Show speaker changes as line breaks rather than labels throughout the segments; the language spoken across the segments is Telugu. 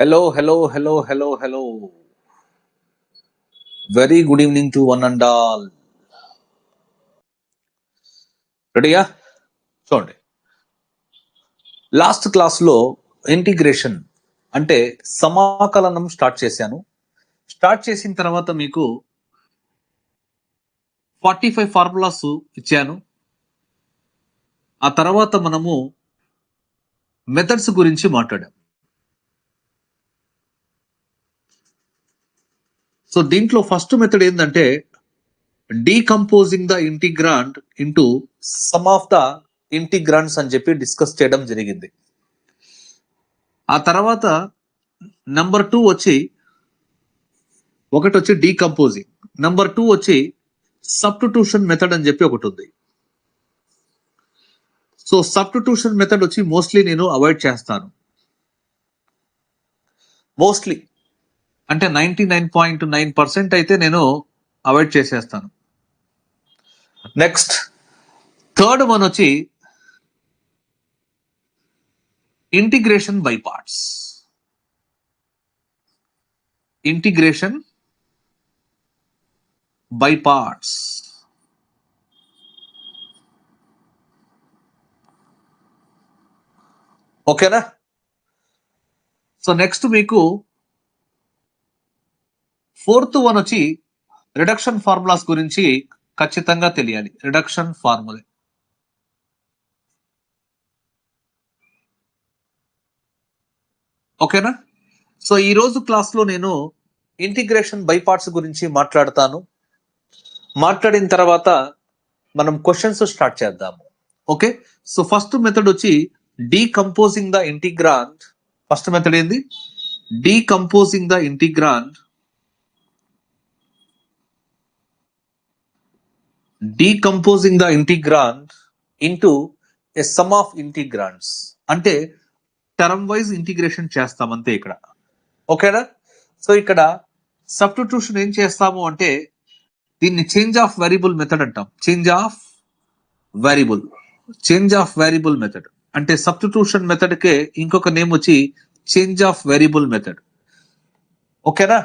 Hello, hello, hello, hello, hello. Very good evening to one and all. రెడీయా? చూడండి, లాస్ట్ క్లాస్లో ఇంటిగ్రేషన్ అంటే సమాకలనం స్టార్ట్ చేశాను. స్టార్ట్ చేసిన తర్వాత మీకు 45 ఫార్ములాస్ ఇచ్చాను. ఆ తర్వాత మనము మెథడ్స్ గురించి మాట్లాడాం. సో దీంట్లో ఫస్ట్ మెథడ్ ఏంటంటే decomposing the integrand into sum of the integrands అని చెప్పి డిస్కస్ చేయడం జరిగింది. ఆ తర్వాత నంబర్ 2 వచ్చి డీకంపోజింగ్, నంబర్ 2 వచ్చి సబ్స్టిట్యూషన్ మెథడ్ అని చెప్పి ఒకటి ఉంది. సో సబ్స్టిట్యూషన్ మెథడ్ వచ్చి మోస్ట్లీ నేను అవాయిడ్ చేస్తాను. మోస్ట్లీ అంటే 99.9% అయితే నేను అవాయిడ్ చేసేస్తాను. నెక్స్ట్ థర్డ్ వన్ వచ్చి integration by parts. Integration by parts. ఓకేనా? సో నెక్స్ట్ మీకు ఫోర్త్ వన్ వచ్చి రిడక్షన్ ఫార్ములాస్ గురించి ఖచ్చితంగా తెలియాలి. Reduction formula. ఓకేనా? సో ఈ రోజు క్లాస్లో నేను ఇంటిగ్రేషన్ బై పార్ట్స్ గురించి మాట్లాడతాను. మాట్లాడిన తర్వాత మనం క్వశ్చన్స్ స్టార్ట్ చేద్దాము. ఓకే, సో ఫస్ట్ మెథడ్ వచ్చి decomposing the integrand. First method ఏంది? Decomposing the integrand. Decomposing the integrand into a sum of integrands. అంటే టర్మ్ వైజ్ ఇంటిగ్రేషన్ చేస్తాం అంతే ఇక్కడ. ఓకేనా? సో ఇక్కడ సబ్స్టిట్యూషన్ ఏం చేస్తాము అంటే దీన్ని చేంజ్ ఆఫ్ వేరియబుల్ మెథడ్ అంటాం. చేంజ్ ఆఫ్ వేరియబుల్ మెథడ్ అంటే సబ్స్టిట్యూషన్ మెథడ్ కే ఇంకొక నేమ్ వచ్చి చేంజ్ ఆఫ్ వేరియబుల్ మెథడ్. ఓకేనా?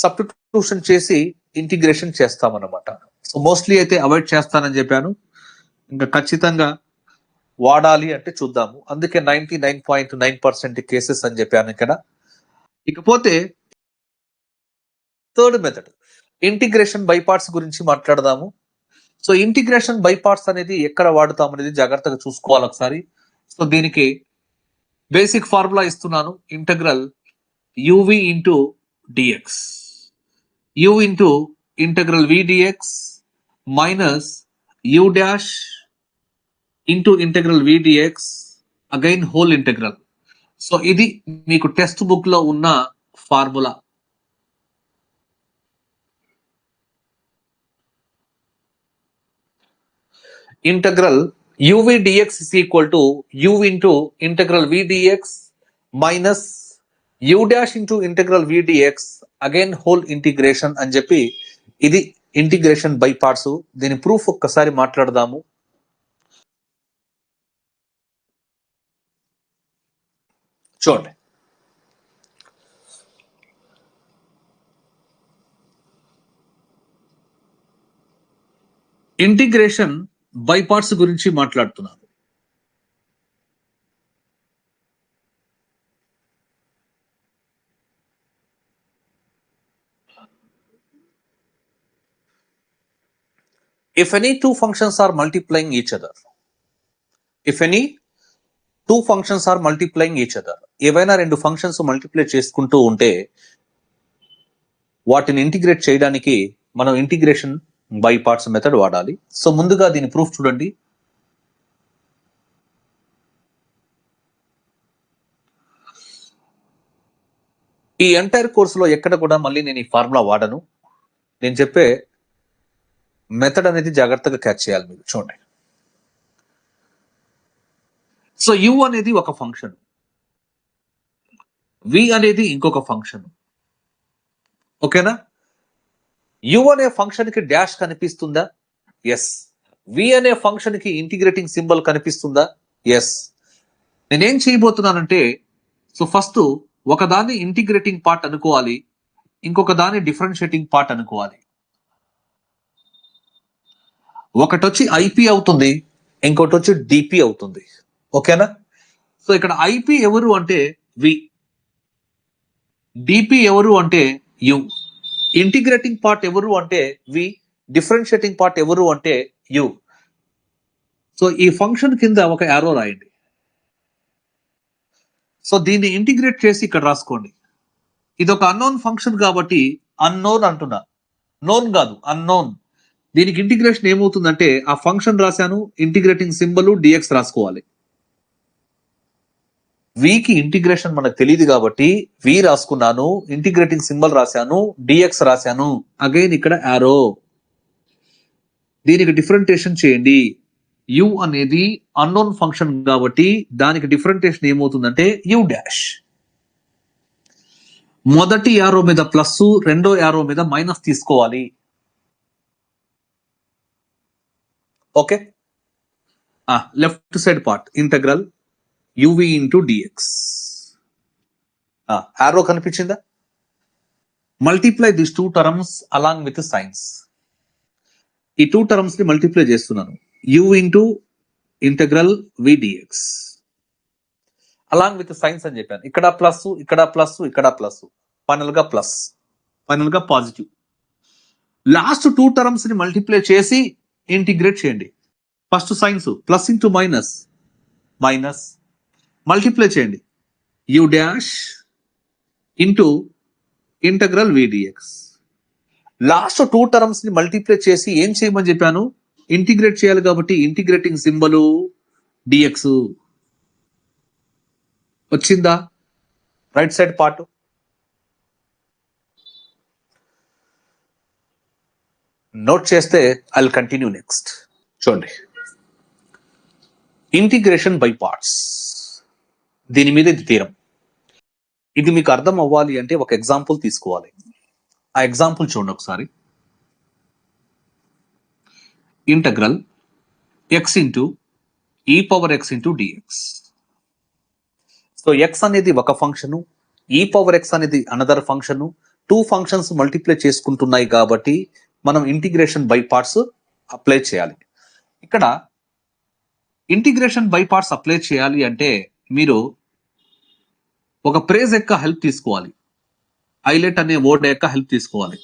సబ్స్టిట్యూషన్ చేసి ఇంటిగ్రేషన్ చేస్తామన్నమాట. సో మోస్ట్లీ అయితే అవాయిడ్ చేస్తానని చెప్పాను. ఇంకా ఖచ్చితంగా వాడాలి అంటే చూద్దాము. అందుకే 99.9% కేసెస్ అని చెప్పాను ఇక్కడ. ఇకపోతే third method integration by parts గురించి మాట్లాడదాము. సో ఇంటిగ్రేషన్ బై పార్ట్స్ అనేది ఎక్కడ వాడుతాం అనేది జాగ్రత్తగా చూసుకోవాలి ఒకసారి. సో దీనికి బేసిక్ ఫార్ములా ఇస్తున్నాను. Integral uv into dx, u into integral v dx minus u dash into integral v dx again whole integral. So ఇది మీకు టెక్స్ట్ బుక్ లో ఉన్న formula. Integral uv dx is equal to u into integral v dx minus u dash into integral v dx again whole integration అని చెప్పి ఇది ఇంటిగ్రేషన్ బై పార్ట్స్. దీని ప్రూఫ్ ఒక్కసారి మాట్లాడదాము. చూడండి, ఇంటిగ్రేషన్ బై పార్ట్స్ గురించి మాట్లాడుతున్నాను. If any two functions are multiplying each other, ఏవైనా రెండు ఫంక్షన్స్ మల్టిప్లై చేసుకుంటూ ఉంటే వాటిని ఇంటిగ్రేట్ చేయడానికి మనం ఇంటిగ్రేషన్ బై పార్ట్స్ మెథడ్ వాడాలి. సో ముందుగా దీని ప్రూఫ్ చూడండి. ఈ ఎంటైర్ కోర్సులో ఎక్కడ కూడా మళ్ళీ నేను ఈ ఫార్ములా వాడను. నేను చెప్పే మెథడ్ అనేది జాగ్రత్తగా క్యాచ్ చేయాలి మీరు. చూడండి, సో u అనేది ఒక ఫంక్షన్, v అనేది ఇంకొక ఫంక్షన్. ఓకేనా? u అనే ఫంక్షన్ కి డాష్ కనిపిస్తుందా? ఎస్. v అనే ఫంక్షన్ కి ఇంటిగ్రేటింగ్ సింబల్ కనిపిస్తుందా? ఎస్. నేనేం చేయబోతున్నానంటే సో ఫస్ట్ ఒకదాన్ని ఇంటిగ్రేటింగ్ పార్ట్ అనుకోవాలి, ఇంకొక దాన్ని డిఫరెన్షియేటింగ్ పార్ట్ అనుకోవాలి. ఒకటి వచ్చి ఐపీ అవుతుంది, ఇంకోటి వచ్చి డిపి అవుతుంది. ఓకేనా? సో ఇక్కడ ఐపీ ఎవరు అంటే వి, డిపి ఎవరు అంటే యు, ఇంటిగ్రేటింగ్ పార్ట్ ఎవరు అంటే వి, డిఫరెన్షియేటింగ్ పార్ట్ ఎవరు అంటే యు. సో ఈ ఫంక్షన్ కింద ఒక యారో రాయండి. సో దీన్ని ఇంటిగ్రేట్ చేసి ఇక్కడ రాసుకోండి. ఇది ఒక అన్నోన్ ఫంక్షన్ కాబట్టి అన్నోన్ అంటున్నా, నోన్ కాదు, అన్నోన్. దీనికి ఇంటిగ్రేషన్ ఏమవుతుందంటే ఆ ఫంక్షన్ రాశాను, ఇంటిగ్రేటింగ్ సింబల్ డిఎక్స్ రాసుకోవాలి. వికి ఇంటిగ్రేషన్ మనకు తెలియదు కాబట్టి వి రాసుకున్నాను, ఇంటిగ్రేటింగ్ సింబల్ రాశాను, డిఎక్స్ రాశాను. అగైన్ ఇక్కడ యారో. దీనికి డిఫరెంటేషన్ చేయండి. యు అనేది అన్నోన్ ఫంక్షన్ కాబట్టి దానికి డిఫరెంటేషన్ ఏమవుతుందంటే యు డాష్. మొదటి యారో మీద ప్లస్, రెండో యారో మీద మైనస్ తీసుకోవాలి. Okay, left side part integral uv into dx. Arrow కనిపించిందా? Multiply this two terms along with signs. ఈ టూ టర్మ్స్ ని మల్టిప్లై చేస్తున్నాను. U into integral v dx along with signs అని చెప్పాను. ఇక్కడ ప్లస్, ఇక్కడ ప్లస్, ఇక్కడ ప్లస్, ఫైనల్ గా ప్లస్, ఫైనల్ గా పాజిటివ్. లాస్ట్ టూ టర్మ్స్ ని మల్టిప్లై చేసి ఇంటిగ్రేట్ చేయండి. First signs plus into minus, minus, multiply చేయండి. U dash into integral v dx. Last two terms ని మల్టిప్లై చేసి ఏం చేయమని చెప్పాను? ఇంటిగ్రేట్ చేయాలి కాబట్టి ఇంటిగ్రేటింగ్ సింబల్ డిఎక్స్. వచ్చిందా? Right side part. నోట్ చేస్తే ఐ విల్ కంటిన్యూ నెక్స్ట్. చూడండి, ఇంటిగ్రేషన్ బై పార్ట్స్, దీని మీద ఇది తీరం. ఇది మీకు అర్థం అవ్వాలి అంటే ఒక ఎగ్జాంపుల్ తీసుకోవాలి. ఆ ఎగ్జాంపుల్ చూడండి ఒకసారి. Integral x into e power x into dx. So x అనేది ఒక ఫంక్షను, ఈ పవర్ ఎక్స్ అనేది another function. Two functions multiply చేసుకుంటున్నాయి కాబట్టి మనం ఇంటిగ్రేషన్ బై పార్ట్స్ అప్లై చేయాలి. ఇక్కడ ఇంటిగ్రేషన్ బై పార్ట్స్ అప్లై చేయాలి అంటే మీరు ఒక ప్రేజ్ యొక్క హెల్ప్ తీసుకోవాలి. ఐలెట్ అనే వర్డ్ యొక్క హెల్ప్ తీసుకోవాలి.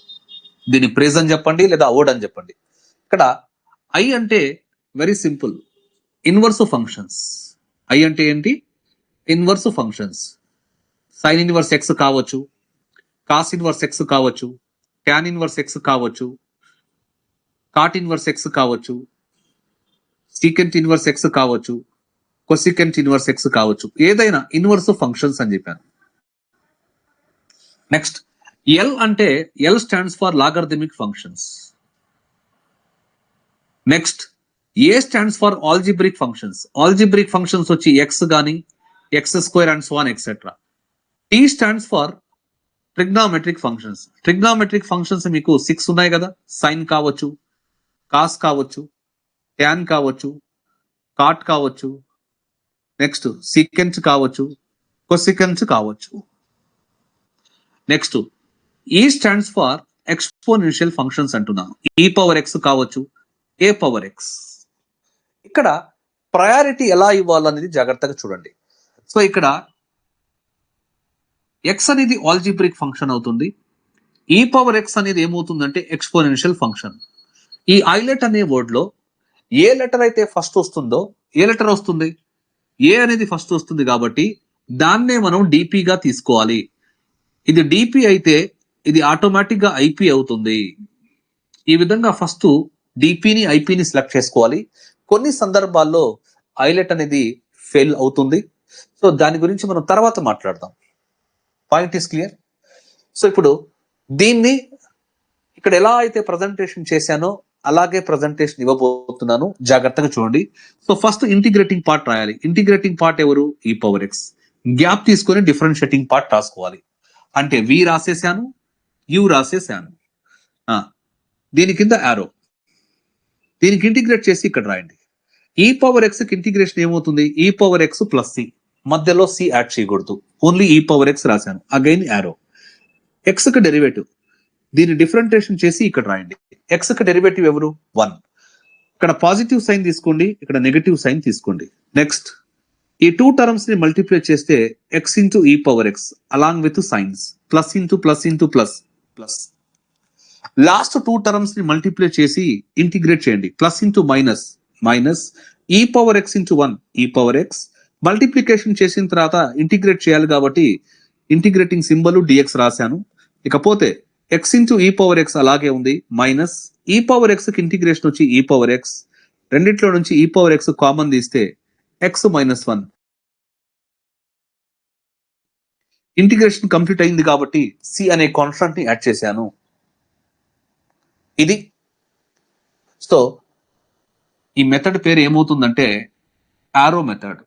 దీన్ని ప్రేజ్ అని చెప్పండి లేదా వర్డ్ అని చెప్పండి. ఇక్కడ ఐ అంటే very simple, inverse functions. I అంటే ఏంటి? Inverse functions. Sine inverse x కావచ్చు, కాస్ ఇన్వర్స్ ఎక్స్ కావచ్చు, ట్యాన్ ఇన్వర్స్ ఎక్స్ కావచ్చు, కాట్ ఇన్వర్స్ ఎక్స్ కావచ్చు, సీకెంట్ ఇన్వర్స్ ఎక్స్ కావచ్చు, కొసికెంట్ ఇన్వర్స్ ఎక్స్ కావచ్చు. ఏదైనా ఇన్వర్స్ ఫంక్షన్స్ అని చెప్పాను. నెక్స్ట్ ఎల్ అంటే L stands for logarithmic functions. Next A stands for algebraic functions. Algebraic functions వచ్చి ఎక్స్ గానీ, x square and so on etcetera. T stands for trigonometric functions. Trigonometric functions మీకు 6 ఉన్నాయి కదా. సైన్ కావచ్చు, కాస్ కావచ్చు, ట్యాన్ కావచ్చు, కాట్ కావచ్చు, నెక్స్ట్ సీకెంట్ కావచ్చు, కొసికెంట్ కావచ్చు. నెక్స్ట్ ఈ స్టాండ్స్ ఫర్ ఎక్స్పోనెన్షియల్ ఫంక్షన్స్ అంటున్నాను. ఈ పవర్ ఎక్స్ కావచ్చు, ఏ పవర్ ఎక్స్. ఇక్కడ ప్రయారిటీ ఎలా ఇవ్వాలనేది జాగ్రత్తగా చూడండి. సో ఇక్కడ ఎక్స్ అనేది ఆల్జిబ్రిక్ ఫంక్షన్ అవుతుంది. ఈ పవర్ ఎక్స్ అనేది ఏమవుతుందంటే ఎక్స్పోనెన్షియల్ ఫంక్షన్. ఈ ఐలెట్ అనే వర్డ్ లో ఏ లెటర్ అయితే ఫస్ట్ వస్తుందో, ఏ లెటర్ వస్తుంది? ఏ అనేది ఫస్ట్ వస్తుంది కాబట్టి దాన్నే మనం డిపిగా తీసుకోవాలి. ఇది డిపి అయితే ఇది ఆటోమేటిక్ గా ఐపీ అవుతుంది. ఈ విధంగా ఫస్ట్ డిపిని ఐపీని సెలెక్ట్ చేసుకోవాలి. కొన్ని సందర్భాల్లో ఐలెట్ అనేది ఫెయిల్ అవుతుంది. సో దాని గురించి మనం తర్వాత మాట్లాడదాం. Point is clear. సో ఇప్పుడు దీన్ని ఇక్కడ ఎలా అయితే ప్రజెంటేషన్ చేశానో అలాగే ప్రజెంటేషన్ ఇవ్వబోతున్నాను. జాగ్రత్తగా చూడండి. సో ఫస్ట్ ఇంటిగ్రేటింగ్ పార్ట్ రాయాలి. ఇంటిగ్రేటింగ్ పార్ట్ ఎవరు? ఈ పవర్ ఎక్స్. గ్యాప్ తీసుకొని డిఫరెన్షియేటింగ్ పార్ట్ రాసుకోవాలి. అంటే వి రాసేసాను, యు రాసేసాను. దీని కింద యారో. దీనికి ఇంటిగ్రేట్ చేసి ఇక్కడ రాయండి. ఈ పవర్ ఎక్స్ కి ఇంటిగ్రేషన్ ఏమవుతుంది? ఈ పవర్ ఎక్స్ ప్లస్ సి. మధ్యలో సి యాడ్ చేయకూడదు, ఓన్లీ ఈ పవర్ ఎక్స్ రాశాను. Again arrow. ఎక్స్ కి డెరివేటివ్, దీన్ని డిఫరెంటియేషన్ చేసి ఇక్కడ రాయండి. ఎక్స్ కి డెరివేటివ్ ఎవరు? 1. ఇక్కడ పాజిటివ్ సైన్ తీసుకోండి, ఇక్కడ నెగటివ్ సైన్ తీసుకోండి. నెక్స్ట్ ఈ 2 టర్మ్స్ ని మల్టిప్లై చేస్తే X into e power X along with signs, plus into plus into plus plus. Last 2 terms ని మల్టిప్లై చేసి ఇంటిగ్రేట్ చేయండి. ప్లస్ ఇంటూ మైనస్ మైనస్ ఈ పవర్ ఎక్స్ ఇంటూ 1 ఈ పవర్ ఎక్స్. మల్టిప్లికేషన్ చేసిన తర్వాత ఇంటిగ్రేట్ చేయాలి కాబట్టి ఇంటిగ్రేటింగ్ సింబల్ డిఎక్స్ రాశాను. ఇకపోతే X into e power X అలాగే ఉంది, మైనస్ ఈ పవర్ ఎక్స్ కి ఇంటిగ్రేషన్ వచ్చి ఈ పవర్ ఎక్స్. రెండిట్లో నుంచి ఈ పవర్ ఎక్స్ కామన్ తీస్తే ఎక్స్ మైనస్ 1. ఇంటిగ్రేషన్ కంప్లీట్ అయింది కాబట్టి సి అనే కాన్స్టాంట్ ని యాడ్ చేశాను. ఇది. సో ఈ మెథడ్ పేరు ఏమవుతుందంటే arrow method.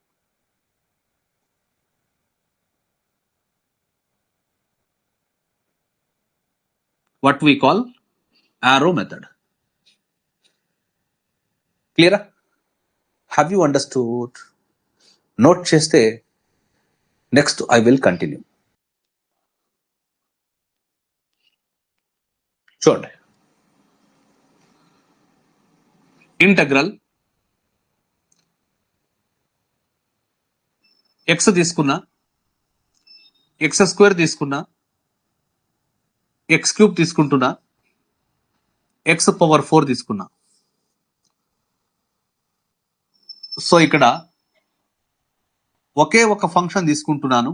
what we call arrow method. Clear? Have you understood? Note cheste. Next I will continue. చూడండి, ఇంటగ్రల్ ఎక్స్ తీసుకున్నా, ఎక్స్ స్క్వేర్ తీసుకున్నా, ఎక్స్ క్యూబ్ తీసుకుంటున్నా, ఎక్స్ పవర్ 4 తీసుకున్నా. సో ఇక్కడ ఒకే ఒక ఫంక్షన్ తీసుకుంటున్నాను,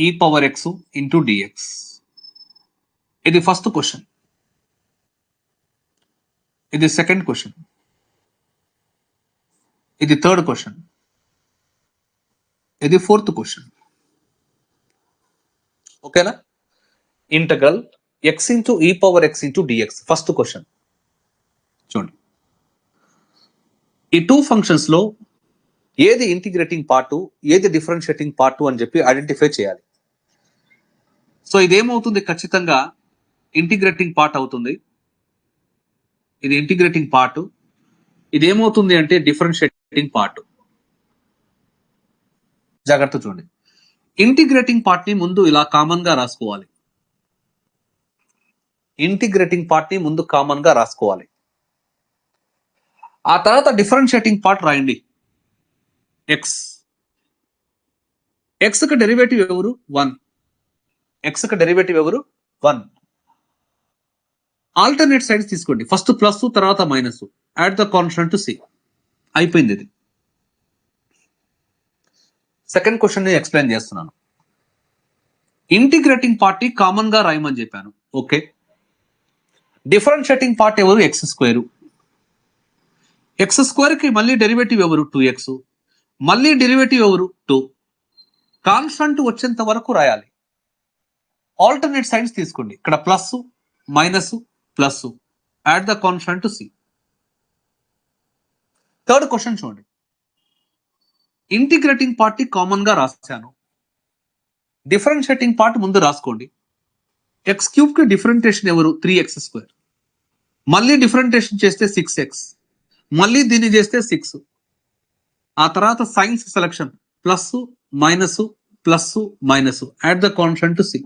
e power x into dx. ఇది ఫస్ట్ క్వశ్చన్, ఇది సెకండ్ క్వశ్చన్, ఇది థర్డ్ క్వశ్చన్, ఇది ఫోర్త్ క్వశ్చన్. ఓకేనా? Integral x into e power x into dx first question. చూడండి, ఈ 2 ఫంక్షన్స్ లో ఏది ఇంటిగ్రేటింగ్ పార్ట్, ఏది డిఫరెన్షియేటింగ్ పార్ట్ అని చెప్పి ఐడెంటిఫై చేయాలి. సో ఇదేమవుతుంది, ఖచ్చితంగా ఇంటిగ్రేటింగ్ పార్ట్ అవుతుంది. ఇది ఇంటిగ్రేటింగ్ పార్ట్. ఇదేమవుతుంది అంటే డిఫరెన్షియేటింగ్ పార్ట్. జాగ్రత్త చూడండి, ఇంటిగ్రేటింగ్ పార్ట్ ని ముందు ఇలా కామన్ గా రాసుకోవాలి. ఇంటిగ్రేటింగ్ పార్ట్ ని ముందు కామన్ గా రాసుకోవాలి. ఆ తర్వాత డిఫరెన్షియేటింగ్ పార్ట్ రాయండి. ఎక్స్, ఎక్స్ కి డెరివేటివ్ ఎవరు? 1. ఎక్స్ కి డెరివేటివ్ ఎవరు? 1. ఆల్టర్నేట్ సైడ్స్ తీసుకోండి. ఫస్ట్ ప్లస్, తర్వాత minus. Add the constant to C. అయిపోయింది ఇది. సెకండ్ క్వశ్చన్ ని ఎక్స్ప్లెయిన్ చేస్తున్నాను. ఇంటిగ్రేటింగ్ పార్ట్ ని కామన్ గా రాయమని చెప్పాను. ఓకే. డిఫరెన్షియేటింగ్ పార్ట్ ఎవరు? X square. ఎక్స్ స్క్వేర్ కి మళ్ళీ డెరివేటివ్ ఎవరు? 2x. మళ్ళీ డెరివేటివ్ ఎవరు? 2. కాన్స్టెంట్ వచ్చేంత వరకు రాయాలి. ఆల్టర్నేట్ సైడ్స్ తీసుకోండి. ఇక్కడ plus minus plus, add the constant to C. Third question చూడండి, ఇంటిగ్రేటింగ్ పార్ట్ కామన్ గా రాశాను. డిఫరెన్షియేటింగ్ పార్ట్ ముందు రాసుకోండి. ఎక్స్ క్యూబ్ కి డిఫరెంటేషన్ ఎవరు? 3x². మళ్ళీ డిఫరెంటేషన్ చేస్తే 6x. మళ్ళీ దీన్ని చేస్తే 6. ఆ తర్వాత signs selection, plus minus plus minus, add the constant to C.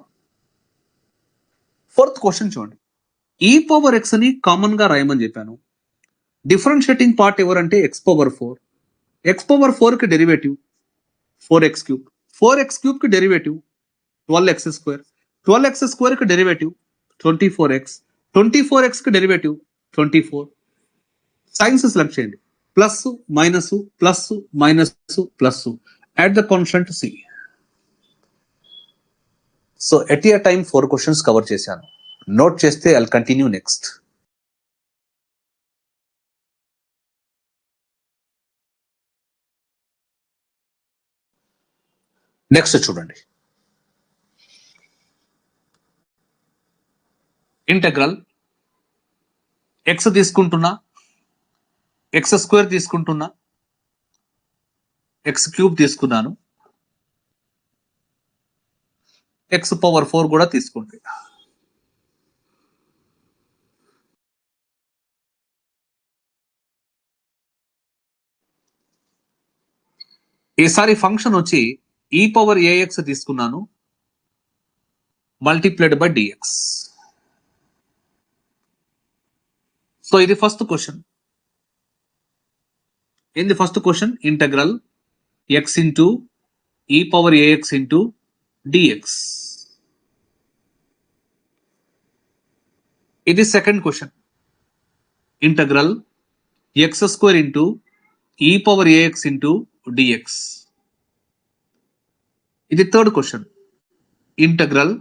Fourth question చూడండి, ఈ పవర్ ఎక్స్ ని కామన్ గా రాయమని చెప్పాను. డిఫరెన్షియేటింగ్ పార్ట్ ఎవరంటే ఎక్స్ పవర్ 4. ఎక్స్ పవర్ 4 కి డెరివేటివ్ 4x³. 4x³ కి డెరివేటివ్ 12x². 12x² కి డెరివేటివ్ 24x. 24x కి డెరివేటివ్ 24. సైన్స్ సెలెక్ట్ చేయండి. Plus minus plus minus plus, add the constant C. So at a time 4 questions cover చేశాను. నోట్ చేస్తే ఐల్ కంటిన్యూ నెక్స్ట్. నెక్స్ట్ చూడండి, ఇంటగ్రల్ ఎక్స్ తీసుకుంటున్నా, x² తీసుకుంటున్నా, x³ తీసుకున్నాను, ఎక్స్ పవర్ 4 కూడా తీసుకోండి. ఈసారి ఫంక్షన్ వచ్చి e పవర్ ax తీసుకున్నాను మల్టిప్లైడ్ బై dx. సో ఇది ఫస్ట్ క్వశ్చన్. ఏంది first question? Integral x into e power ax into dx. ఇది second question. Integral x square into e power ax into dx. ఇది third question. Integral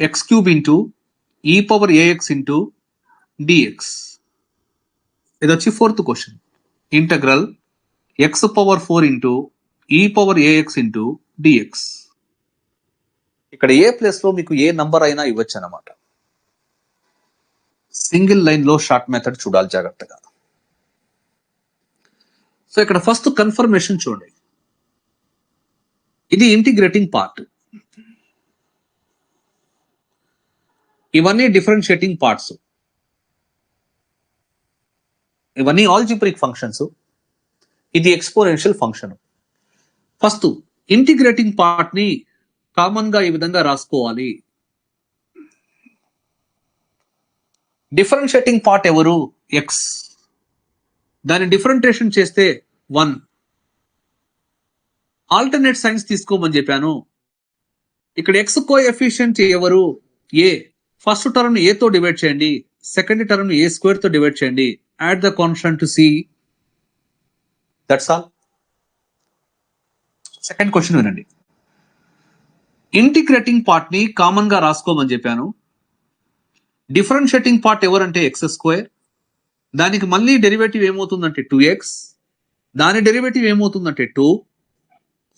x cube into e power ax into dx. ఇది వచ్చి fourth question. Integral x power 4 into e power ax into dx. ఇక్కడ ఏ ప్లేస్ లో మీకు ఏ నంబర్ అయినా ఇవ్వచ్చు అన్నమాట. సింగిల్ లైన్ లో షార్ట్ మెథడ్ చూడాలి జాగ్రత్తగా. సో ఇక్కడ ఫస్ట్ కన్ఫర్మేషన్ చూడండి. ఇది ఇంటిగ్రేటింగ్ పార్ట్, ఇవన్నీ డిఫరెన్షియేటింగ్ పార్ట్స్, ఇవన్నీ ఆల్జిబ్రిక్ ఫంక్షన్స్, ఇది exponential function. First integrating part ని కామన్ గా ఈ విధంగా రాసుకోవాలి. డిఫరెన్షియేటింగ్ పార్ట్ ఎవరు? ఎక్స్. దాన్ని డిఫరెంటియేషన్ చేస్తే 1. ఆల్టర్నేట్ సైన్స్ తీసుకోమని చెప్పాను. ఇక్కడ ఎక్స్ కోఎఫిషియంట్ ఎవరు? ఏ. ఫస్ట్ టర్మ్ ని ఏ తో డివైడ్ చేయండి, సెకండ్ టర్మ్ ని ఏ స్క్వేర్ తో డివైడ్ చేయండి. Add the constant to C. That's all. Second question వినండి. ఇంటిగ్రేటింగ్ పార్ట్ ని కామన్ గా రాసుకోమని చెప్పాను. డిఫరెన్షియేటింగ్ పార్ట్ ఎవరంటే ఎక్స్ స్క్వేర్. దానికి మళ్ళీ డెరివేటివ్ ఏమవుతుందంటే 2x. దాని డెరివేటివ్ ఏమవుతుందంటే 2.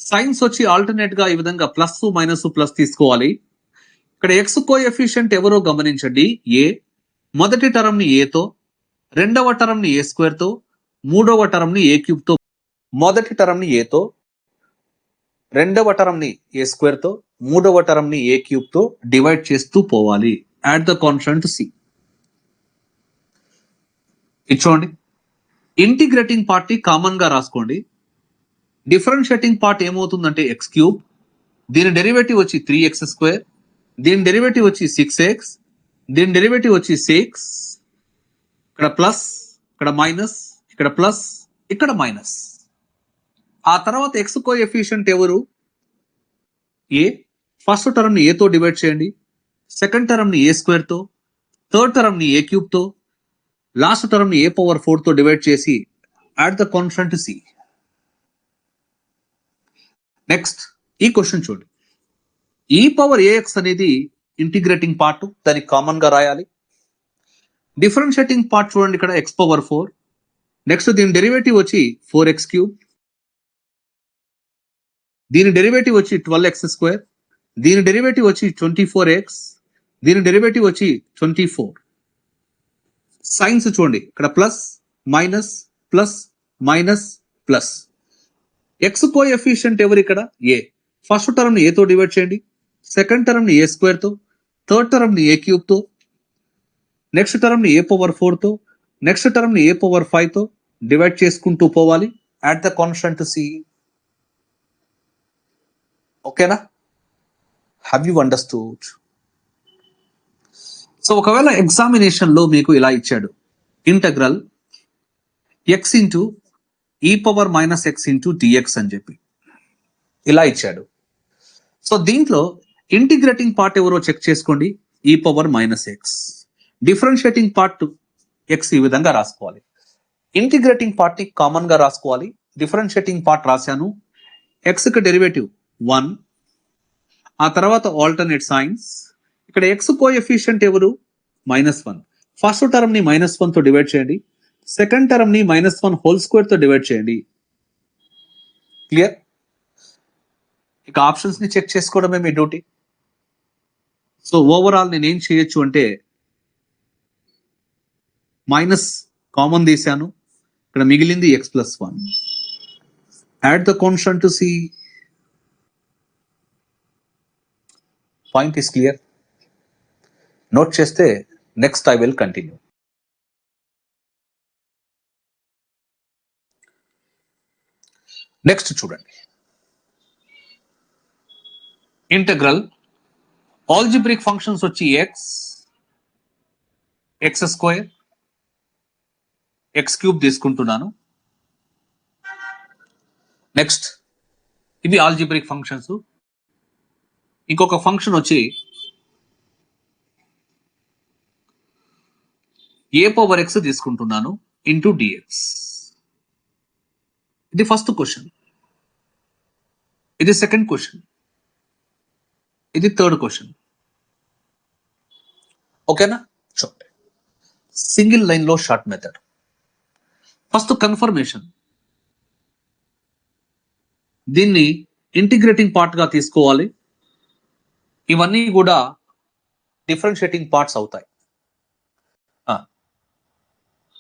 సైన్స్ వచ్చి ఆల్టర్నేట్ గా ఈ విధంగా ప్లస్ మైనస్ ప్లస్ తీసుకోవాలి. ఇక్కడ ఎక్స్ కోఎఫిషియంట్ ఎవరో గమనించండి, ఏ. మొదటి టర్మ్ ని ఏతో, రెండవ టర్మ్ ని ఏ స్క్వేర్ తో, మూడవ టర్మ్ ని ఏ క్యూబ్ తో. మొదటి టర్మ్ ని ఏతో, రెండవ టర్మ్ ని ఏ స్క్వేర్ తో, మూడవ టర్మ్ ని ఏ క్యూబ్ తో డివైడ్ చేస్తూ పోవాలి. Add the constant C. ఇది చూడండి. ఇంటిగ్రేటింగ్ పార్ట్ ని కామన్ గా రాసుకోండి. డిఫరెన్షియేటింగ్ పార్ట్ ఏమవుతుందంటే ఎక్స్ క్యూబ్. దీని డెరివేటివ్ వచ్చి 3x స్క్వేర్. దీని డెరివేటివ్ వచ్చి 6x. దీని డెరివేటివ్ వచ్చి 6. ఇక్కడ ప్లస్, ఇక్కడ మైనస్, ఇక్కడ ప్లస్, ఇక్కడ మైనస్. ఆ తర్వాత ఎక్స్ కోఎఫిషియంట్ ఎవరు? ఏ. ఫస్ట్ టర్మ్ ని ఏ తో డివైడ్ చేయండి, సెకండ్ టర్మ్ ని ఏ స్క్వేర్ తో, థర్డ్ టర్మ్ ని ఏ క్యూబ్ తో, లాస్ట్ టర్మ్ ని ఏ పవర్ 4 తో డివైడ్ చేసి add the constant C. Next ఈ క్వశ్చన్ చూడండి. ఈ పవర్ ఏఎక్స్ అనేది ఇంటిగ్రేటింగ్ పార్ట్, దానికి కామన్ గా రాయాలి. డిఫరెన్షియేటింగ్ పార్ట్ చూడండి, ఇక్కడ ఎక్స్ పవర్ 4. నెక్స్ట్ దీని డెరివేటివ్ వచ్చి 4x క్యూబ్. దీని డెరివేటివ్ వచ్చి 12x స్క్వేర్. దీని డెరివేటివ్ వచ్చి 24x. దీని డెరివేటివ్ వచ్చి 24. సైన్స్ చూడండి, ఇక్కడ plus minus plus minus plus. X coefficient ఎవరు? ఇక్కడ ఏ. ఫస్ట్ టర్మ్ ని ఏ తో డివైడ్ చేయండి, సెకండ్ టర్మ్ ని ఏ స్క్వేర్ తో, థర్డ్ టర్మ్ ని ఏ క్యూబ్ తో, నెక్స్ట్ టర్మ్ ని ఏ పవర్ 4 తో, నెక్స్ట్ టర్మ్ ని ఏ పవర్ 5 తో డివైడ్ చేసుకుంటూ పోవాలి. Add the constant C. ఓకేనా? Have you understood? సో ఒకవేళ ఎగ్జామినేషన్ లో మీకు ఇలా ఇచ్చాడు, integral x into e power minus x into dx అని చెప్పి ఇలా ఇచ్చాడు. సో దీంట్లో ఇంటిగ్రేటింగ్ పార్ట్ ఎవరో చెక్ చేసుకోండి, ఈ power minus X. Differentiating part X ఈ విధంగా రాసుకోవాలి. ఇంటిగ్రేటింగ్ పార్ట్ ని కామన్ గా రాసుకోవాలి. డిఫరెన్షియేటింగ్ పార్ట్ రాశాను. ఎక్స్ కి డెరివేటివ్ 1. ఆ తర్వాత ఆల్టర్నేట్ సైన్స్. ఇక్కడ ఎక్స్ కోఎఫిషియంట్ ఎవరు? -1. ఫస్ట్ టర్మ్ ని -1 తో డివైడ్ చేయండి, సెకండ్ టర్మ్ ని -1 హోల్ స్క్వేర్ తో డివైడ్ చేయండి. క్లియర్? ఇక ఆప్షన్స్ ని చెక్ చేసుకోవడమే మీ డ్యూటీ. సో ఓవరాల్ నేను ఏం చేయొచ్చు అంటే మైనస్ కామన్ తీశాను, ఇక్కడ మిగిలింది x+1. Add the constant to C. Point is clear? Note చేస్తే next I will continue. Next చూడండి. ఇంటగ్రల్ ఆల్జిబ్రిక్ ఫంక్షన్స్ వచ్చి ఎక్స్ స్క్వేర్ ఎక్స్ క్యూబ్ తీసుకుంటున్నాను. నెక్స్ట్ ఇవి ఆల్జిబ్రిక్ ఫంక్షన్స్. ఇంకొక ఫంక్షన్ వచ్చి ఏ పవర్ ఎక్స్ తీసుకుంటున్నాను ఇంటూ డిఎక్స్. ఇది ఫస్ట్ క్వశ్చన్, ఇది సెకండ్ క్వశ్చన్, ఇది థర్డ్ క్వశ్చన్. ఓకేనా? చూడండి, సింగిల్ లైన్ లో షార్ట్ మెథడ్. ఫస్ట్ కన్ఫర్మేషన్, దీన్ని ఇంటిగ్రేటింగ్ పార్ట్ గా తీసుకోవాలి. ఇవన్నీ కూడా డిఫరెన్షియేటింగ్ పార్ట్స్ అవుతాయి.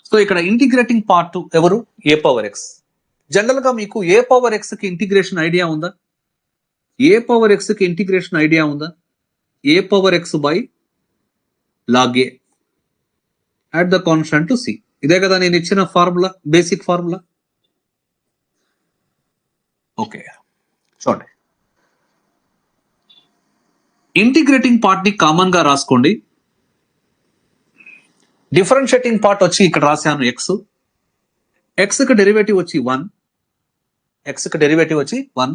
సో ఇక్కడ ఇంటిగ్రేటింగ్ పార్ట్ ఎవరు? A power x. జనరల్ గా మీకు ఏ పవర్ ఎక్స్ కి ఇంటిగ్రేషన్ ఐడియా ఉందా? ఏ పవర్ ఎక్స్ కి ఇంటిగ్రేషన్ ఐడియా ఉందా? A power x by log a add the constant to C. ఇదే కదా నేను ఇచ్చిన ఫార్ములా, బేసిక్ ఫార్ములా. ఓకే, చూడండి, ఇంటిగ్రేటింగ్ పార్ట్ ని కామన్ గా రాసుకోండి. డిఫరెన్షియేటింగ్ పార్ట్ వచ్చి ఇక్కడ రాశాను ఎక్స్. ఎక్స్ కి డెరివేటివ్ వచ్చి 1. ఎక్స్ కి డెరివేటివ్ వచ్చి 1.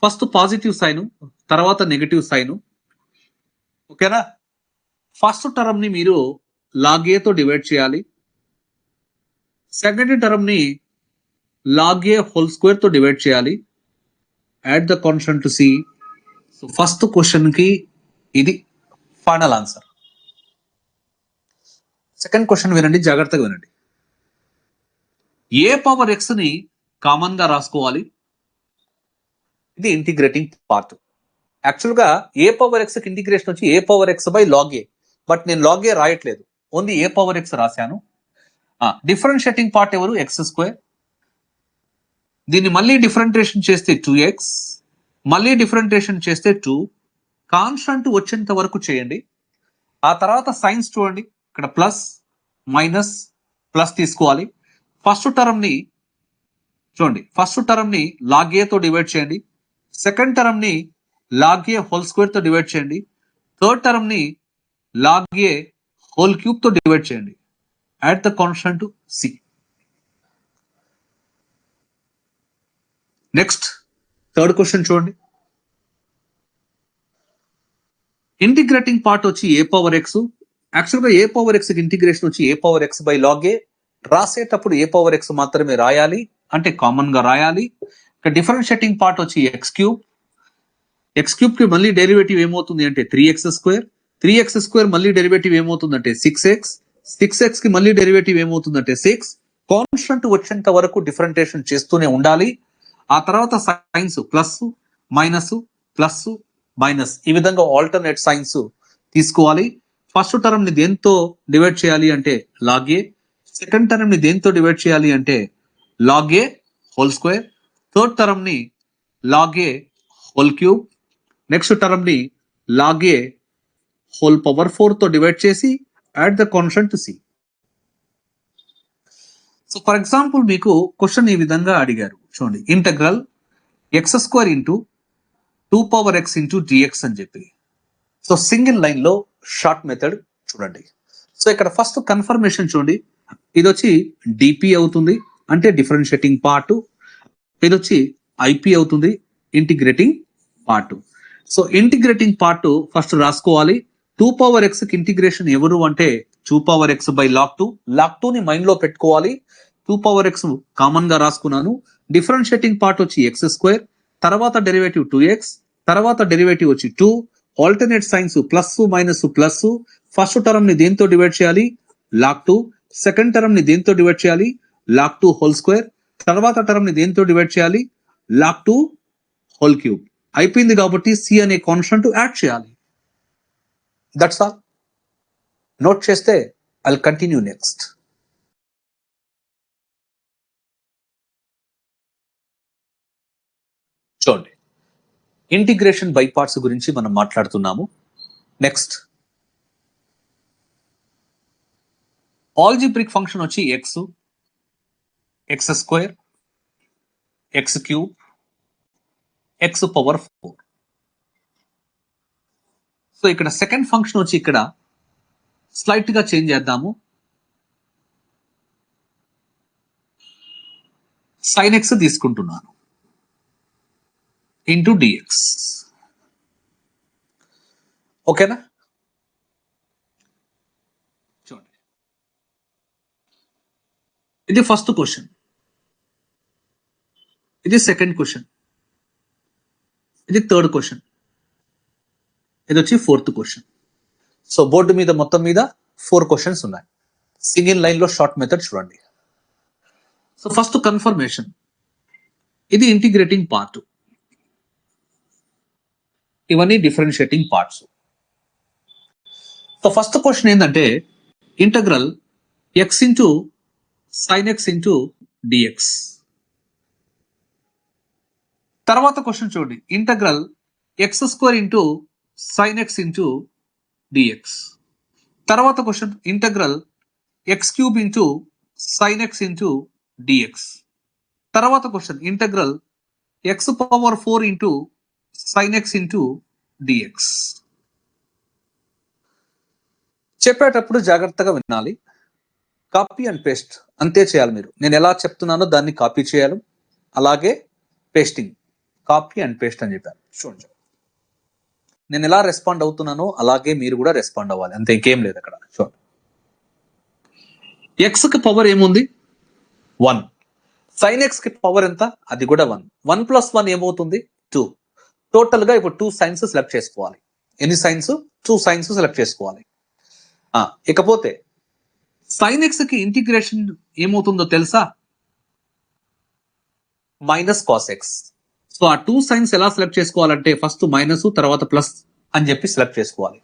ఫస్ట్ పాజిటివ్ సైన్, తర్వాత నెగటివ్ సైన్. ఓకేనా? ఫస్ట్ టర్మ్ ని మీరు లాగ్ ఏ తో డివైడ్ చేయాలి. సెకండ్ టర్మ్ ని లాగ్ ఏ హోల్ స్క్వేర్ తో డివైడ్ చేయాలి. Add the constant to C. So first question కి ఇది ఫైనల్ ఆన్సర్. సెకండ్ క్వశ్చన్ వినండి, జాగ్రత్తగా వినండి. ఏ పవర్ ఎక్స్ ని కామన్ గా రాసుకోవాలి. ఇది ఇంటిగ్రేటింగ్ పార్ట్. యాక్చువల్ గా ఏ పవర్ ఎక్స్ కి ఇంటిగ్రేషన్ వచ్చి a power x by log A, but నేను లాగ్ ఏ రాయట్లేదు, ఓన్లీ ఏ పవర్ ఎక్స్ రాశాను. డిఫరెన్షియేటింగ్ పార్ట్ ఎవరు? X square. దీన్ని మళ్ళీ డిఫరెంటియేషన్ చేస్తే 2x, మళ్ళీ డిఫరెంటియేషన్ చేస్తే 2. కాన్స్టెంట్ వచ్చేంత వరకు చేయండి. ఆ తర్వాత సైన్స్ చూడండి, ఇక్కడ ప్లస్ మైనస్ ప్లస్ తీసుకోవాలి. ఫస్ట్ టర్మ్ ని చూడండి, ఫస్ట్ టర్మ్ ని లాగ్ ఏ తో డివైడ్ చేయండి. సెకండ్ టర్మ్ ని లాగ్ ఏ హోల్ స్క్వేర్ తో డివైడ్ చేయండి. థర్డ్ టర్మ్ ని లాగ్ ఏ హోల్ క్యూబ్ తో డివైడ్ చేయండి. Add the constant C. Next third question చూడండి. ఇంటిగ్రేటింగ్ పార్ట్ వచ్చి ఏ పవర్ ఎక్స్. యాక్చువల్గా ఏ పవర్ ఎక్స్ కి ఇంటిగ్రేషన్ వచ్చి a power x by log a. రాసేటప్పుడు ఏ పవర్ ఎక్స్ మాత్రమే రాయాలి, అంటే కామన్ గా రాయాలి. ఇక డిఫరెన్షియేటింగ్ పార్ట్ వచ్చి ఎక్స్ క్యూబ్. ఎక్స్ క్యూబ్ కి మళ్ళీ డెరివేటివ్ ఏమవుతుంది అంటే 3x స్క్వేర్. 3x స్క్వేర్ మళ్ళీ డెరివేటివ్ ఏమవుతుందంటే 6x. 6x కి మళ్ళీ డెరివేటివ్ ఏమవుతుందంటే 6. కాన్స్టెంట్ వచ్చేంత వరకు డిఫరెంటియేషన్ చేస్తూనే ఉండాలి. ఆ తర్వాత science plus minus plus minus, ఈ విధంగా ఆల్టర్నేట్ సైన్స్ తీసుకోవాలి. ఫస్ట్ టర్మ్ ని దేంతో డివైడ్ చేయాలి అంటే లాగ్ ఏ. సెకండ్ టర్మ్ ని దేంతో డివైడ్ చేయాలి అంటే log a whole square. Third term ని log a whole cube. Next term ని లాగ్ ఏ హోల్ పవర్ 4 తో డివైడ్ చేసి add the constant C. So for example మీకు క్వశ్చన్ ఈ విధంగా అడిగారు, చూడండి, integral x square into 2 power x into dx అని చెప్పి. సో సింగిల్ లైన్ లో షార్ట్ మెథడ్ చూడండి. సో ఇక్కడ ఫస్ట్ కన్ఫర్మేషన్ చూడండి, ఇది వచ్చి డిపి అవుతుంది, అంటే డిఫరెన్షియేటింగ్ పార్ట్. ఇది వచ్చి ఐపి అవుతుంది, integrating part. So integrating part first రాసుకోవాలి. 2 పవర్ ఎక్స్ కి ఇంటిగ్రేషన్ ఎవరు అంటే 2 power x by log 2. Log 2 ని మైండ్ లో పెట్టుకోవాలి. 2 పవర్ ఎక్స్ కామన్ గా రాసుకున్నాను. డిఫరెన్షియేటింగ్ పార్ట్ వచ్చి ఎక్స్ స్క్వేర్, తర్వాత డెరివేటివ్ 2x, తర్వాత డెరివేటివ్ వచ్చి 2. Alternate science plus minus plus. First term ని దేంతో డివైడ్ చేయాలి? లాగ్ 2. సెకండ్ టర్మ్ ని దేంతో డివైడ్ చేయాలి? Log 2 whole square. తర్వాత టర్మ్ ని దేంతో డివైడ్ చేయాలి? Log 2 whole cube. అయిపోయింది కాబట్టి సి అనే కాన్స్టెంట్ యాడ్ చేయాలి. That's all. నోట్ చేస్తే ఐ విల్ కంటిన్యూ నెక్స్ట్. చూడండి, ఇంటిగ్రేషన్ బై పార్ట్స్ గురించి మనం మాట్లాడుతున్నాము. నెక్స్ట్ ఆల్జిబ్రిక్ ఫంక్షన్ వచ్చి x, x square, x cube, x power 4. So ఇక్కడ సెకండ్ ఫంక్షన్ వచ్చి ఇక్కడ స్లైట్ గా చేంజ్ చేద్దాము. sin x తీసుకుంటున్నాను ఇంటూ డిఎక్స్. ఓకేనా? చూడండి, ఇది ఫస్ట్ క్వశ్చన్, ఇది సెకండ్ క్వశ్చన్, ఇది థర్డ్ క్వశ్చన్, ఇది వచ్చి ఫోర్త్ క్వశ్చన్. సో బోర్డు మీద మొత్తం మీద 4 క్వశ్చన్స్ ఉన్నాయి. సింగిల్ లైన్ లో షార్ట్ మెథడ్ చూడండి. సో ఫస్ట్ కన్ఫర్మేషన్, ఇది ఇంటిగ్రేటింగ్ పార్ట్, ఇవన్నీ differentiating parts. So first question ఏంటంటే integral x into sin x into dx. తర్వాత క్వశ్చన్ చూడండి, integral x² into sin x into dx. తర్వాత question integral x³ into sin x into dx. తర్వాత question integral x⁴ into sin x into dx. చెప్పేటప్పుడు జాగ్రత్తగా వినాలి, కాపీ అండ్ పేస్ట్ అంతే చేయాలి. మీరు నేను ఎలా చెప్తున్నానో దాన్ని కాపీ చేయాలి, అలాగే పేస్టింగ్, కాపీ అండ్ పేస్ట్ అని చెప్పాను. చూడండి, నేను ఎలా రెస్పాండ్ అవుతున్నానో అలాగే మీరు కూడా రెస్పాండ్ అవ్వాలి, అంతే, ఇంకేం లేదు అక్కడ. చూడండి, ఎక్స్కి పవర్ ఏముంది? 1. sin x కి పవర్ ఎంత? అది కూడా 1. 1 + 1 ఏమవుతుంది? 2. టోటల్ గా ఇప్పుడు 2 సైన్స్ సెలెక్ట్ చేసుకోవాలి. ఎన్ని సైన్స్? 2 సైన్స్ సెలెక్ట్ చేసుకోవాలి. ఇకపోతే sin x కి ఇంటిగ్రేషన్ ఏమవుతుందో తెలుసా? -cos x. సో ఆ 2 సైన్స్ ఎలా సెలెక్ట్ చేసుకోవాలంటే ఫస్ట్ మైనస్ తర్వాత ప్లస్ అని చెప్పి సెలెక్ట్ చేసుకోవాలి.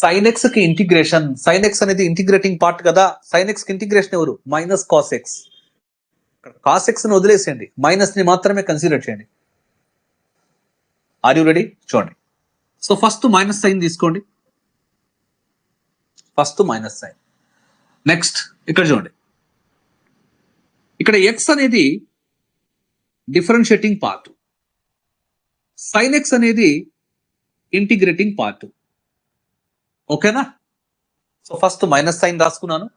sin x కి ఇంటిగ్రేషన్, sin x అనేది ఇంటిగ్రేటింగ్ పార్ట్ కదా, sin x కి ఇంటిగ్రేషన్ ఎవరు? -cos x. cos x ని వదిలేసేయండి, మైనస్ ని మాత్రమే కన్సిడర్ చేయండి. Are you ready? చూడండి, సో ఫస్ట్ మైనస్ సైన్ తీసుకోండి, ఫస్ట్ మైనస్ సైన్. నెక్స్ట్ ఇక్కడ చూడండి, ఇక్కడ x అనేది డిఫరెన్షియేటింగ్ పార్ట్, sin x అనేది ఇంటిగ్రేటింగ్ పార్ట్. ఓకేనా? సో ఫస్ట్ మైనస్ సైన్ రాసుకున్నాను,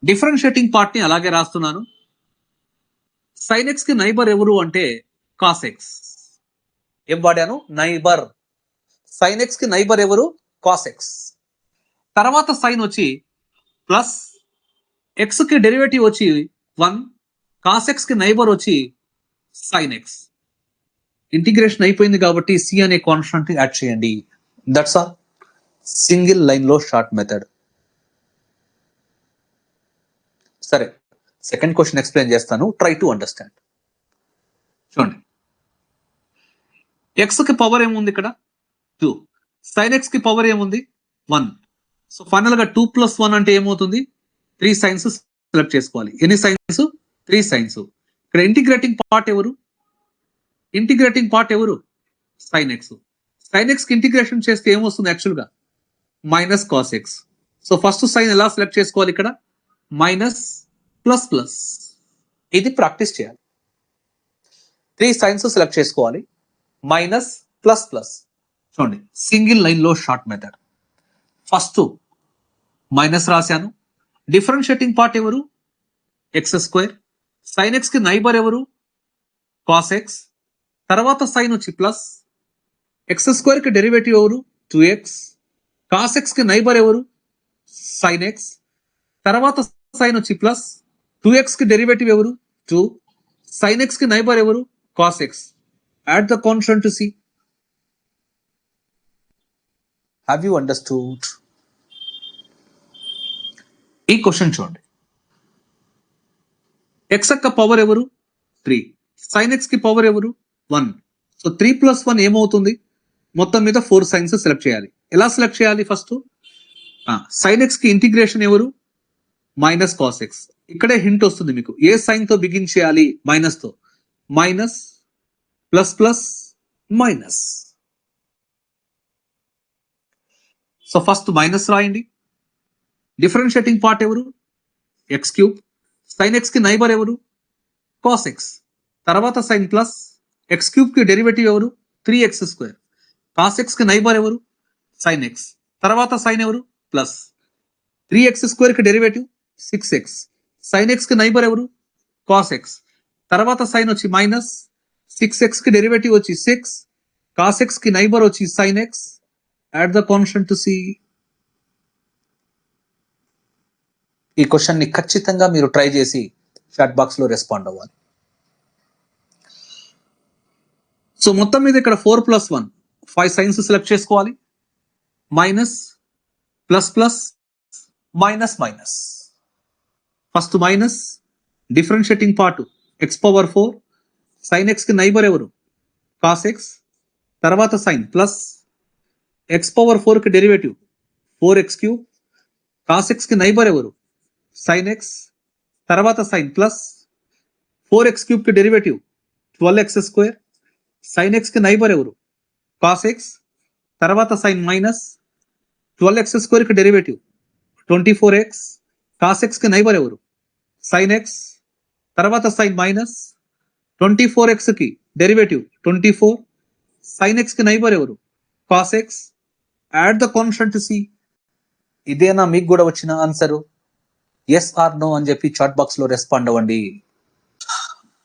డిఫరెన్షియేటింగ్ పార్ట్ ని అలాగే రాస్తున్నాను. sin x కి నైబర్ ఎవరు అంటే cos x. ఏం వాడాను? నైబర్. sin x కి నైబర్ ఎవరు? cos x. తర్వాత సైన్ వచ్చి ప్లస్, x కి డెరివేటివ్ వచ్చి 1, cos x కి నైబర్ వచ్చి sin x. ఇంటిగ్రేషన్ అయిపోయింది కాబట్టి c అనే కాన్స్టెంట్ యాడ్ చేయండి. That's all. సింగిల్ లైన్ లో షార్ట్ మెథడ్. సరే, సెకండ్ క్వశ్చన్ ఎక్స్ప్లెయిన్ చేస్తాను, ట్రై టు అండర్స్టాండ్. చూడండి, x కి పవర్ ఏముంది ఇక్కడ? 2. sin x కి పవర్ ఏముంది? 1. సో ఫైనల్ గా 2 + 1 అంటే ఏమవుతుంది? 3 సైన్స్ సెలెక్ట్ చేసుకోవాలి. ఎన్ని సైన్స్? 3 సైన్స్. ఇక్కడ ఇంటిగ్రేటింగ్ పార్ట్ ఎవరు? ఇంటిగ్రేటింగ్ పార్ట్ ఎవరు? sin x. sin x కి ఇంటిగ్రేషన్ చేస్తే ఏమొస్తుంది యాక్చువల్ గా? -cos x. So first sign ఎలా సెలెక్ట్ చేసుకోవాలి? ఇక్కడ మైనస్ ప్లస్ ప్లస్. ఇది ప్రాక్టీస్ చేయాలి. 3 సైన్స్ సెలెక్ట్ చేసుకోవాలి, మైనస్ ప్లస్ ప్లస్. చూడండి, సింగిల్ లైన్ లో షార్ట్ మెథడ్. ఫస్ట్ మైనస్ రాశాను, డిఫరెన్షియేటింగ్ పార్ట్ ఎవరు? x². sin x కి నైబర్ ఎవరు? cos x. తర్వాత సైన్ వచ్చి ప్లస్, x² కి డెరివేటివ్ ఎవరు? 2x. cos x కి నైబర్ ఎవరు? sin x. తర్వాత సైన్ వచ్చి ప్లస్, 2x కి డెరివేటివ్ ఎవరు? 2. sin x కి నైబర్ ఎవరు? cos x. Add the constant to see. Have you understood? ఈ క్వశ్చన్ చూడండి, x యొక్క పవర్ ఎవరు? 3. sin x కి పవర్ ఎవరు? 1. సో 3 + 1 ఏమవుతుంది? మొత్తం మీద 4 సైన్స్ సెలెక్ట్ చేయాలి. ఎలా సెలెక్ట్ చేయాలి? ఫస్ట్ sin x కి ఇంటిగ్రేషన్ ఎవరు? -cos x. ఇక్కడే హింట్ వస్తుంది మీకు, ఏ సైన్ తో బిగిన్ చేయాలి? మైనస్ తో. Minus plus plus minus. So first minus రాయండి. డిఫరెన్షియేటింగ్ పార్ట్ ఎవరు? x³. sin x కి నైబర్ ఎవరు? cos x. తర్వాత సైన్ ప్లస్, x³ కి డెరివేటివ్ ఎవరు? 3x². cos x కి నైబర్ ఎవరు? సైన్ ఎక్స్, తర్వాత సైన్ ఎవరు ప్లస్ 3x² కి డెరివేటివ్ 6x, సైన్ ఎక్స్ కి నైబర్ ఎవరు కాస్ ఎక్స్, తర్వాత సైన్ వచ్చి మైనస్ 6x కి డెరివేటివ్ వచ్చి 6, కాస్ ఎక్స్ కి నైబర్ వచ్చి sine x. Add the constant to C. ఈ క్వశ్చన్ ని ఖచ్చితంగా మీరు ట్రై చేసి చాట్ బాక్స్ లో రెస్పాండ్ అవ్వాలి. సో మొత్తం మీద ఇక్కడ 4 + 1 5 సైన్స్ సెలెక్ట్ చేసుకోవాలి. Minus plus plus minus minus. First minus, differentiating part x⁴, sine x కి నైబర్ ఎవరు కాస్ ఎక్స్, తర్వాత సైన్ ప్లస్ x⁴ కి డెరివేటివ్ 4x3, కాస్ ఎక్స్ కి నైబర్ ఎవరు సైన్ ఎక్స్, తర్వాత సైన్ ప్లస్ 4x³ కి డెరివేటివ్ 12x², సైన్ ఎక్స్ కి నైబర్ ఎవరు కాస్ ఎక్స్, తర్వాత సైన్ మైనస్ 12x² కి డెరివేటివ్ 24x, కాస్ ఎక్స్ కి నైబర్ ఎవరు సైన్ ఎక్స్, తర్వాత సైన్ మైనస్ 24x కి డెరివేటివ్ 24, సైన్ ఎక్స్ కి నైబర్ ఎవరు cos x. Add the constant C. ఇదేనా మీకు కూడా వచ్చిన ఆన్సరు? ఎస్ ఆర్ నో అని చెప్పి చాట్ బాక్స్ లో రెస్పాండ్ అవ్వండి.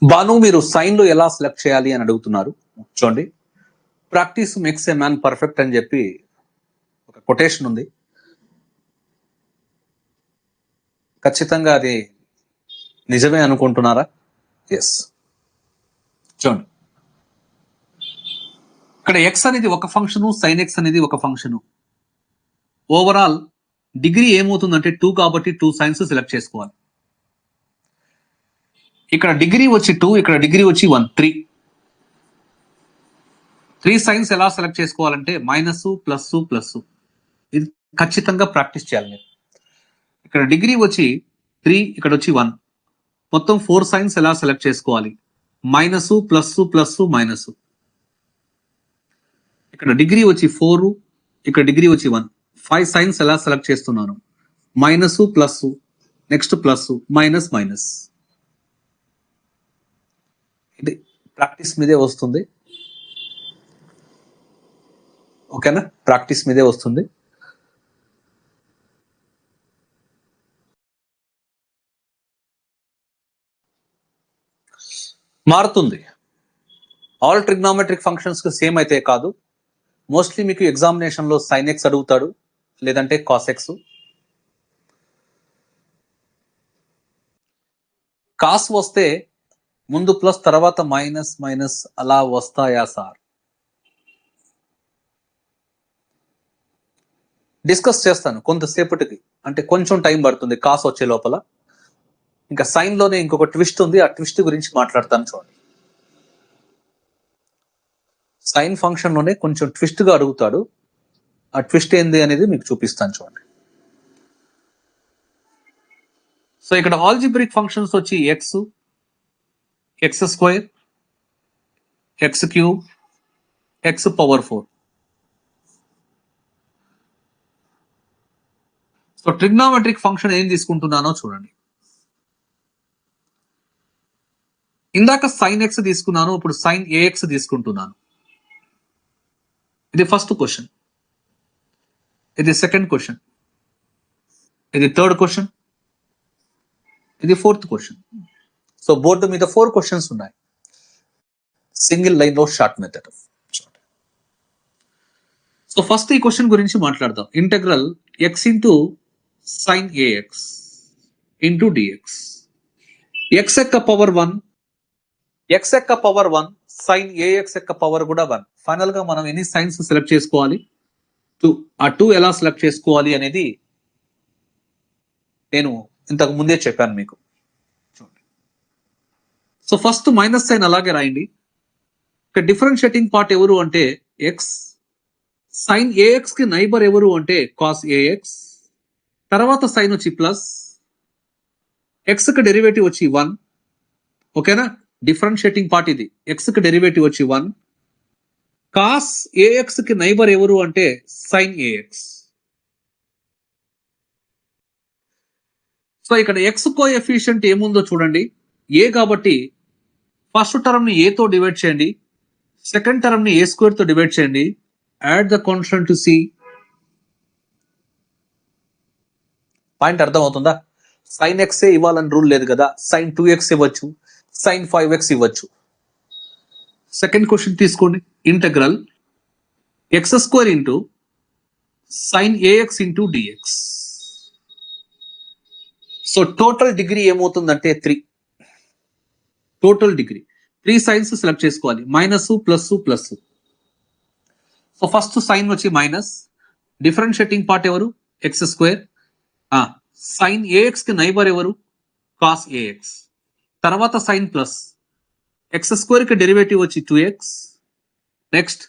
బాను, మీరు సైన్లు ఎలా సెలెక్ట్ చేయాలి అని అడుగుతున్నారు. చూడండి, practice makes a man perfect అని చెప్పి ఒక కొటేషన్ ఉంది. ఖచ్చితంగా అది నిజమే అనుకుంటున్నారా? ఎస్. చూడండి, ఇక్కడ ఎక్స్ అనేది ఒక ఫంక్షను, సైన్ ఎక్స్ అనేది ఒక ఫంక్షను. ఓవరాల్ డిగ్రీ ఏమవుతుందంటే 2 కాబట్టి 2 సైన్స్ సెలెక్ట్ చేసుకోవాలి. ఇక్కడ డిగ్రీ వచ్చి 2, ఇక్కడ డిగ్రీ వచ్చి 1, 3 సైన్స్ ఎలా సెలెక్ట్ చేసుకోవాలంటే మైనస్ ప్లస్ ప్లస్. ఇది ఖచ్చితంగా ప్రాక్టీస్ చేయాలి మీరు. ఇక్కడ డిగ్రీ వచ్చి 3, ఇక్కడ వచ్చి 1, మొత్తం 4 సైన్స్ ఎలా సెలెక్ట్ చేసుకోవాలి? Minus plus plus minus. ఇక్కడ డిగ్రీ వచ్చి 4, ఇక్కడ డిగ్రీ వచ్చి 1, 5 సైన్స్ ఎలా సెలెక్ట్ చేస్తున్నాను? Minus plus, next plus, minus minus. ఇది ప్రాక్టీస్ మీదే వస్తుంది. ఓకేనా? ప్రాక్టీస్ మీదే వస్తుంది. మారుతుంది. ఆల్ ట్రిగ్నోమెట్రిక్ ఫంక్షన్స్ కి సేమ్ అయితే కాదు. మోస్ట్లీ మీకు ఎగ్జామినేషన్ లో సైన్ ఎక్స్ అడుగుతాడు, లేదంటే కాస్ ఎక్స్. కాస్ వస్తే ముందు ప్లస్ తర్వాత మైనస్ మైనస్ అలా వస్తాయా సార్? డిస్కస్ చేస్తాను కొంతసేపటికి, అంటే కొంచెం టైం పడుతుంది కాస్ వచ్చే లోపల. ఇంకా సైన్ లోనే ఇంకొక ట్విస్ట్ ఉంది, ఆ ట్విస్ట్ గురించి మాట్లాడతాను. చూడండి, సైన్ ఫంక్షన్ లోనే కొంచెం ట్విస్ట్ గా అడుగుతాడు. ఆ ట్విస్ట్ ఏంది అనేది మీకు చూపిస్తాను. చూడండి, సో ఇక్కడ ఆల్జిబ్రిక్ ఫంక్షన్స్ వచ్చి x, x², x3, x⁴. So trigonometric function ఏం తీసుకుంటున్నానో చూడండి. ఇందాక సైన్ ఎక్స్ తీసుకున్నాను, ఇప్పుడు సైన్ ఏఎక్స్ తీసుకుంటున్నాను. ఇది ఫస్ట్ క్వశ్చన్, ఇది సెకండ్ క్వశ్చన్, ఇది థర్డ్ క్వశ్చన్, ఇది ఫోర్త్ క్వశ్చన్. సో బోర్డు మీద 4 క్వశ్చన్స్ ఉన్నాయి, సింగిల్ లైన్ లో షార్ట్ మెథడ్. సో ఫస్ట్ ఈ క్వశ్చన్ గురించి మాట్లాడదాం. Integral x into sine ax into dx. X యొక్క పవర్ 1, ఎక్స్ యొక్క పవర్ 1, సైన్ ఏఎక్స్ యొక్క పవర్ కూడా 1. ఫైనల్ గా మనం ఎన్ని సైన్స్ సెలెక్ట్ చేసుకోవాలి? 2. ఆ 2 ఎలా సెలెక్ట్ చేసుకోవాలి అనేది నేను ఇంతకు ముందే చెప్పాను మీకు. చూడండి, సో ఫస్ట్ మైనస్ సైన్ అలాగే రాయండి. ఇక్కడ డిఫరెన్షియేటింగ్ పార్ట్ ఎవరు అంటే ఎక్స్, సైన్ ఏఎక్స్ కి నైబర్ ఎవరు అంటే కాస్ ఏఎక్స్, తర్వాత సైన్ వచ్చి ప్లస్, ఎక్స్ కి డెరివేటివ్ వచ్చి 1. ఓకేనా? డిఫరెన్షియేటింగ్ పార్ట్ ఇది. ఎక్స్ కి డెరివేటివ్ వచ్చి 1, కాస్ ఏఎక్స్ కి నైబర్ ఎవరు అంటే సైన్ ఏఎక్స్. సో ఇక్కడ ఎక్స్ కోఎఫిషియంట్ ఏముందో చూడండి. ఏ కాబట్టి ఫస్ట్ టర్మ్ ని ఏ తో డివైడ్ చేయండి, సెకండ్ టర్మ్ ని a² తో డివైడ్ చేయండి. Add the constant to C. Point అర్థమవుతుందా? సైన్ ఎక్సే ఇవ్వాలని రూల్ లేదు కదా, సైన్ 2x ఇవ్వచ్చు, సైన్ 5x ఇవ్వచ్చు. సెకండ్ క్వశ్చన్ తీసుకోండి. Integral x² into sine ax into dx. So total degree ఏమవుతుందంటే 3. టోటల్ డిగ్రీ 3 సైన్స్ సెలెక్ట్ చేసుకోవాలి, minus plus plus. So first sign వచ్చి మైనస్, డిఫరెన్షియేటింగ్ పార్ట్ ఎవరు? x². సైన్ ax కి నైబర్ ఎవరు? Cos ax. తర్వాత సైన్ ప్లస్, x² కి డెరివేటివ్ వచ్చి 2x. నెక్స్ట్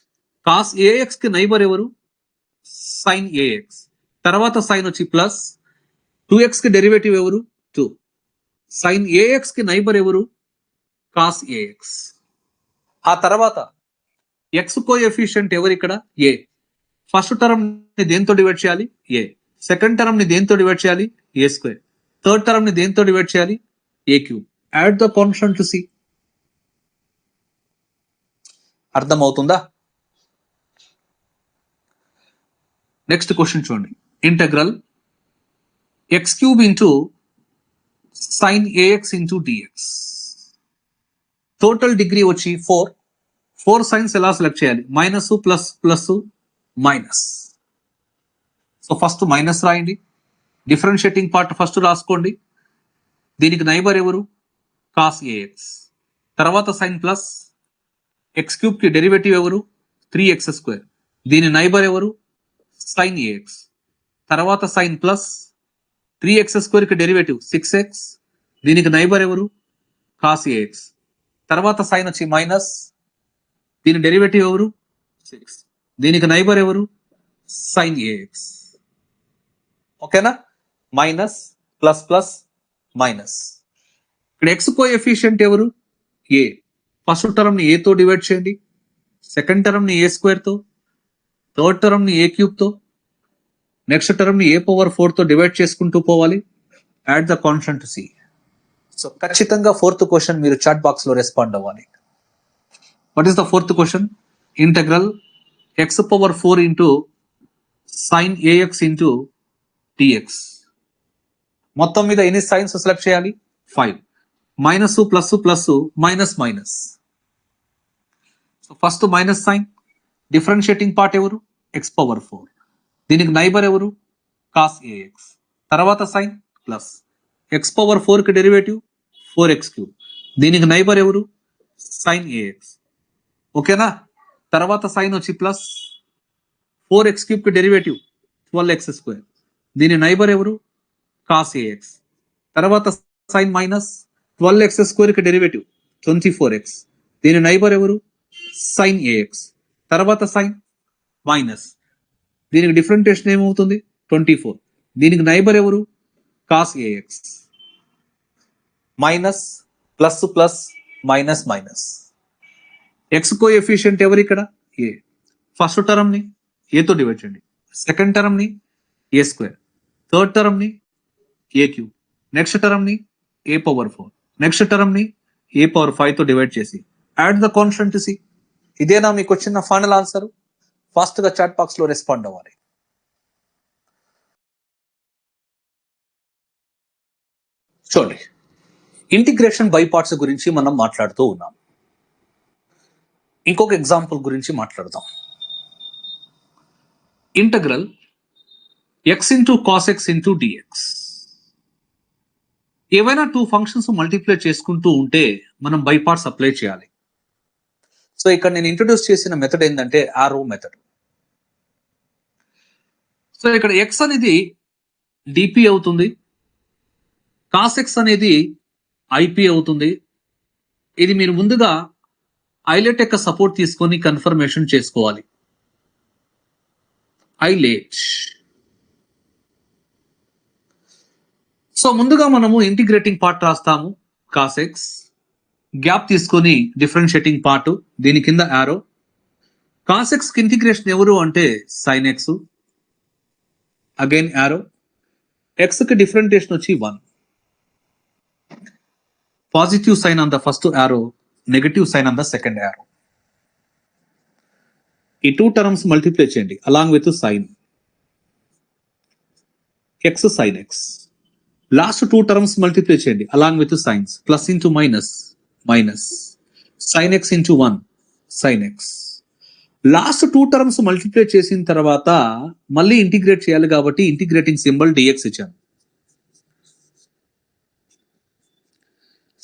కాస్ ax కి నైబర్ ఎవరు? Sine ax. తర్వాత సైన్ వచ్చి ప్లస్, 2x కి డెరివేటివ్ ఎవరు? 2. సైన్ ax కి నైబర్ ఎవరు? Cos ax. ఆ తర్వాత x కోఎఫిషియంట్ ఎవరు ఇక్కడ? a. ఫస్ట్ టర్మ్ ని దేంతో డివైడ్ చేయాలి? a. సెకండ్ టర్మ్ ని దేంతో డివైడ్ చేయాలి? a². థర్డ్ టర్మ్ ని దేంతో డివైడ్ చేయాలి? a³. Add the constant to C. అర్థమవుతుందా? నెక్స్ట్ క్వశ్చన్ చూడండి. Integral x³ into sine ax into dx. Total degree వచ్చి 4. 4 సైన్స్ ఎలా సెలెక్ట్ చేయాలి? Minus plus plus minus. So first minus రాయండి, డిఫరెన్షియేటింగ్ పార్ట్ ఫస్ట్ రాసుకోండి. దీనికి నైబర్ ఎవరు? Cos ax. తర్వాత సైన్ ప్లస్, x³ కి డెరివేటివ్ ఎవరు? 3x². దీని నైబర్ ఎవరు? Sine ax. తర్వాత సైన్ ప్లస్, 3x² కి డెరివేటివ్ 6x. దీనికి నైబర్ ఎవరు? Cos ax. తర్వాత సైన్ వచ్చి మైనస్, దీని డెరివేటివ్ ఎవరు? 6. దీనికి నైబర్ ఎవరు? Sine ax. ఓకేనా? Minus plus plus minus. ఇక్కడ x కోఎఫిషియంట్ ఎవరు? a. ఫస్ట్ టర్మ్ ని a తో డివైడ్ చేయండి, సెకండ్ టర్మ్ ని a² తో, థర్డ్ టర్మ్ ని a³ తో, నెక్స్ట్ టర్మ్ ని a⁴ తో డివైడ్ చేసుకుంటూ పోవాలి. Add the constant to C. So ఖచ్చితంగా ఫోర్త్ క్వశ్చన్ మీరు చాట్ బాక్స్ లో రెస్పాండ్ అవ్వాలి. What is the fourth question? Integral x⁴ into sine ax into dx. మొత్తం మీద ఎన్ని సైన్స్ సెలెక్ట్ చేయాలి? 5. Minus plus plus minus minus. So first minus sign, differentiating part ఎవరు? x⁴. దీనికి నైబర్ ఎవరు? Cos ax. తర్వాత సైన్ ప్లస్, x⁴ కి డెరివేటివ్ 4x³. దీనికి నైబర్ ఎవరు? Sine ax. ఓకేనా? తర్వాత సైన్ వచ్చి ప్లస్, 4x³ కి డెరివేటివ్ 12x². దీని నైబర్ ఎవరు? Cos ax. తర్వాత సైన్ మైనస్, 12x² కి డెరివేటివ్ 24x. దీని నైబర్ ఎవరు? Sine ax. తర్వాత సైన్ మైనస్, దీనికి డిఫరెంటేషన్ ఏమవుతుంది? 24. దీనికి నైబర్ ఎవరు? Cos ax. Minus plus plus minus minus. X coefficient ఎవరు ఇక్కడ? a. ఫస్ట్ టర్మ్ ని a తో డివైడ్ చేయండి, సెకండ్ టర్మ్ ని a², థర్డ్ టర్మ్ ని a³, నెక్స్ట్ టర్మ్ ని a⁴, నెక్స్ట్ టర్మ్ ని a⁵ తో డివైడ్ చేసి add the constant to C. ఇదేనా మీకు వచ్చిన ఫైనల్ ఆన్సర్? ఫాస్ట్ గా చాట్ బాక్స్ లో రెస్పాండ్ అవ్వాలి. చూడండి, ఇంటిగ్రేషన్ బై పార్ట్స్ గురించి మనం మాట్లాడుతూ ఉన్నాం. ఇంకొక ఎగ్జాంపుల్ గురించి మాట్లాడదాం. Integral x into cos x into dx. ఏవైనా 2 ఫంక్షన్స్ మల్టిప్లై చేసుకుంటూ ఉంటే మనం బై పార్ట్స్ అప్లై చేయాలి. సో ఇక్కడ నేను ఇంట్రొడ్యూస్ చేసిన మెథడ్ ఏంటంటే ఆరో మెథడ్. సో ఇక్కడ x అనేది dp అవుతుంది, కాస్ x అనేది ip అవుతుంది. ఇది మీరు ముందుగా ఐలెట్ యొక్క సపోర్ట్ తీసుకొని కన్ఫర్మేషన్ చేసుకోవాలి. ఐలెట్. సో ముందుగా మనము ఇంటిగ్రేటింగ్ పార్ట్ రాస్తాము, కాస్ x. గ్యాప్ తీసుకొని డిఫరెన్షియేటింగ్ పార్ట్, దీని కింద యారో. కాస్ x కి ఇంటిగ్రేషన్ ఎవరు అంటే sine x, again arrow. x కి డిఫరెంటేషన్ వచ్చి 1. Positive sign on the first arrow, negative sign on the second arrow. ఈ 2 టర్మ్స్ మల్టిప్లై చేయండి along with sign. x sin x. Last 2 terms multiply చేయండి along with signs. Plus into minus minus sin x ఇంటూ 1 sin x. Last 2 terms multiply చేసిన తర్వాత మళ్ళీ ఇంటిగ్రేట్ చేయాలి కాబట్టి ఇంటిగ్రేటింగ్ సింబల్ dx ఇచ్చాను.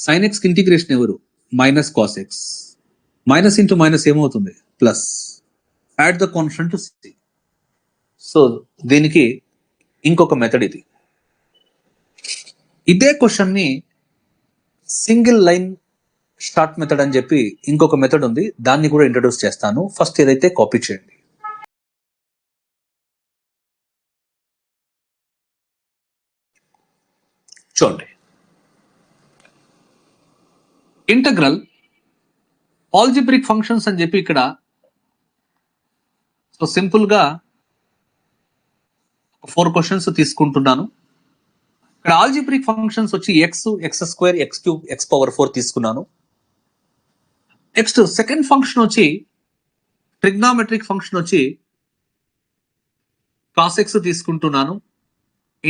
sin x కి ఇంటిగ్రేషన్ ఎవరు? Minus cos x. Minus into minus ఏమవుతుంది? Plus. Add the constant to C. So దీనికి ఇంకొక మెథడ్ ఇది. ఇదే క్వశ్చన్ ని సింగిల్ లైన్ షార్ట్ మెథడ్ అని చెప్పి ఇంకొక మెథడ్ ఉంది, దాన్ని కూడా ఇంట్రడ్యూస్ చేస్తాను. ఫస్ట్ ఏదైతే కాపీ చేయండి. చూడండి, ఇంటగ్రల్ ఆల్జిబ్రిక్ ఫంక్షన్స్ అని చెప్పి ఇక్కడ సో సింపుల్ గా 4 క్వశ్చన్స్ తీసుకుంటున్నాను. ఇక్కడ ఆల్జిబ్రిక్ ఫంక్షన్స్ వచ్చి x, x square, x cube, x power 4 తీసుకున్నాను. నెక్స్ట్ సెకండ్ ఫంక్షన్ వచ్చి ట్రిగ్నామెట్రిక్ ఫంక్షన్ వచ్చి కాస్ ఎక్స్ తీసుకుంటున్నాను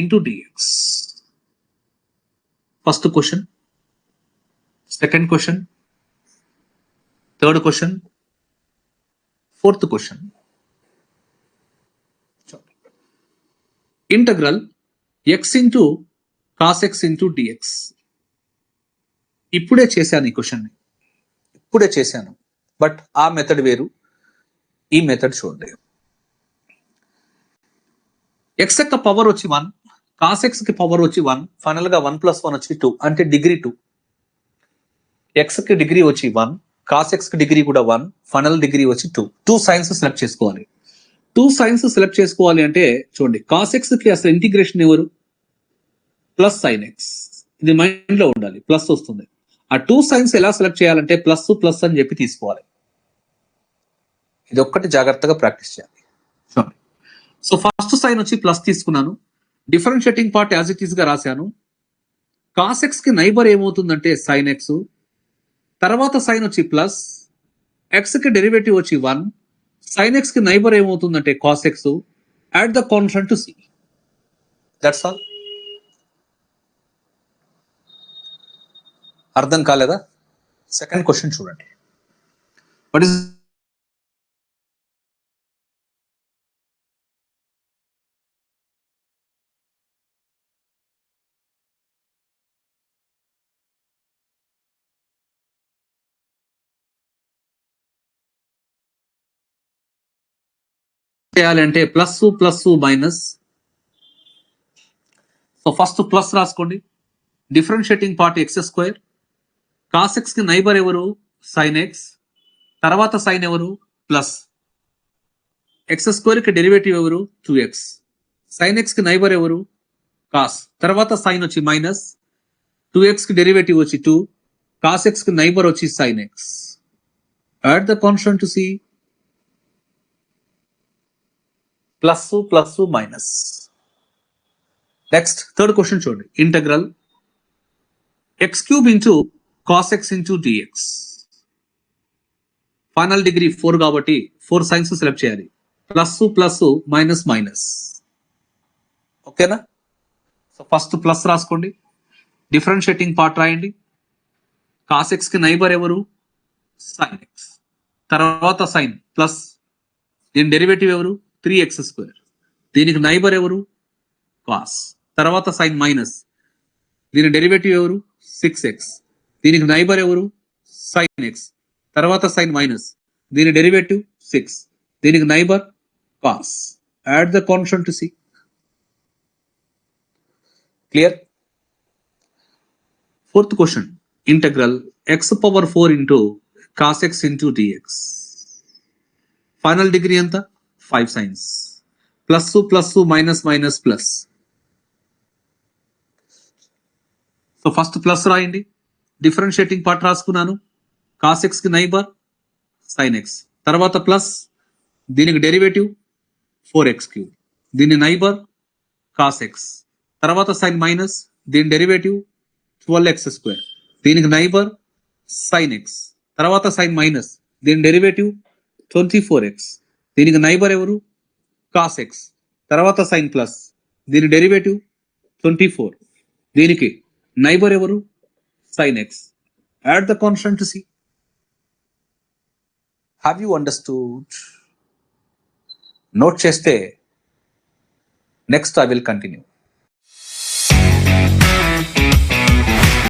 into dx. First question, second question, third question, fourth question. Integral x into cos x into dx. ఇప్పుడే చేశాను ఈ క్వశ్చన్ని, ఇప్పుడే చేశాను. బట్ ఆ మెథడ్ వేరు, ఈ మెథడ్ చూడండి. ఎక్స్ యొక్క పవర్ వచ్చి 1, కాస్ ఎక్స్ కి పవర్ వచ్చి 1, ఫైనల్ గా 1 + 1 వచ్చి 2, అంటే డిగ్రీ 2. ఎక్స్ కి డిగ్రీ వచ్చి 1, కాస్ ఎక్స్ కి డిగ్రీ కూడా 1, ఫైనల్ డిగ్రీ వచ్చి 2. 2 సైన్స్ సెలెక్ట్ చేసుకోవాలి. 2 సైన్స్ సెలెక్ట్ చేసుకోవాలి అంటే చూడండి, కాస్ ఎక్స్ కి అసలు ఇంటిగ్రేషన్ ఎవరు? Plus sign X. ఇది మైండ్ లో ఉండాలి, ప్లస్ వస్తుంది. ఆ 2 సైన్స్ ఎలా సెలెక్ట్ చేయాలంటే ప్లస్ ప్లస్ అని చెప్పి తీసుకోవాలి. ఇది ఒక్కటి జాగ్రత్తగా ప్రాక్టీస్ చేయాలి. చూడండి, సో ఫస్ట్ సైన్ వచ్చి ప్లస్ తీసుకున్నాను, differentiating part as it is గా రాశాను. కాస్ ఎక్స్ కి నైబర్ ఏమవుతుందంటే సైన్ ఎక్స్, తర్వాత సైన్ వచ్చి ప్లస్, ఎక్స్ కి డెరివేటివ్ వచ్చి 1, సైన్ ఎక్స్ కి నైబర్ ఏమవుతుందంటే cos x. Add the constant to C. That's all. అర్థం కాలేదా? సెకండ్ క్వశ్చన్ చూడండి. వాట్ ఇస్ చేయాలంటే plus plus minus. So first plus రాసుకోండి, differentiating part x square, cos x కి నైబర్ ఎవరు? సైన్ ఎక్స్, తర్వాత సైన్ ఎవరు? ప్లస్, ఎక్స్ స్క్వేర్ కి డెరివేటివ్ ఎవరు? 2x, సైన్ ఎక్స్ కి నైబర్ ఎవరు? కాస్, తర్వాత సైన్ వచ్చి మైనస్, 2x కి డెరివేటివ్ వచ్చి 2, కాస్ ఎక్స్ కి నైబర్ వచ్చి sine x. Add the constant to C. Plus plus minus. Next third question చూడండి. Integral x cube into cos x into dx. Final degree 4 కాబట్టి 4 సైన్స్ సెలెక్ట్ చేయాలి. Plus plus minus minus. ఓకేనా? సో ఫస్ట్ ప్లస్ రాసుకోండి, డిఫరెన్షియేటింగ్ పార్ట్ రాయండి. కాస్ ఎక్స్ కి నైబర్ ఎవరు? సైన్ ఎక్స్, తర్వాత సైన్ ప్లస్, దీని డెరివేటివ్ ఎవరు? 3x². దీనికి నైబర్ ఎవరు? కాస్, తర్వాత సైన్ మైనస్, దీని డెరివేటివ్ ఎవరు? 6x, దీనికి నైబర్ ఎవరు? సైన్ ఎక్స్, తర్వాత సైన్ మైనస్, దీని డెరివేటివ్ 6, దీనికి neighbour cos. Add the constant to C. Clear? Fourth question, integral x⁴ into cos x into dx. Final degree ఎంత? 5 signs. Plus plus minus minus plus. So first plus రాయండి, డిఫరెన్షియేటింగ్ పార్ట్ రాసుకున్నాను. కాస్ ఎక్స్ కి నైబర్ సైన్ ఎక్స్, తర్వాత ప్లస్, దీనికి డెరివేటివ్ 4x³, దీని నైబర్ కాస్ ఎక్స్, తర్వాత సైన్ మైనస్, దీని డెరివేటివ్ 12x², దీనికి నైబర్ సైన్ ఎక్స్, తర్వాత సైన్ మైనస్, దీని డెరివేటివ్ 24x, దీనికి నైబర్ ఎవరు? కాస్ ఎక్స్, తర్వాత సైన్ ప్లస్, దీని డెరివేటివ్ 24. దీనికి నైబర్ ఎవరు? sin x. Add the constant to see. Have you understood? Note చేస్తే next I will continue.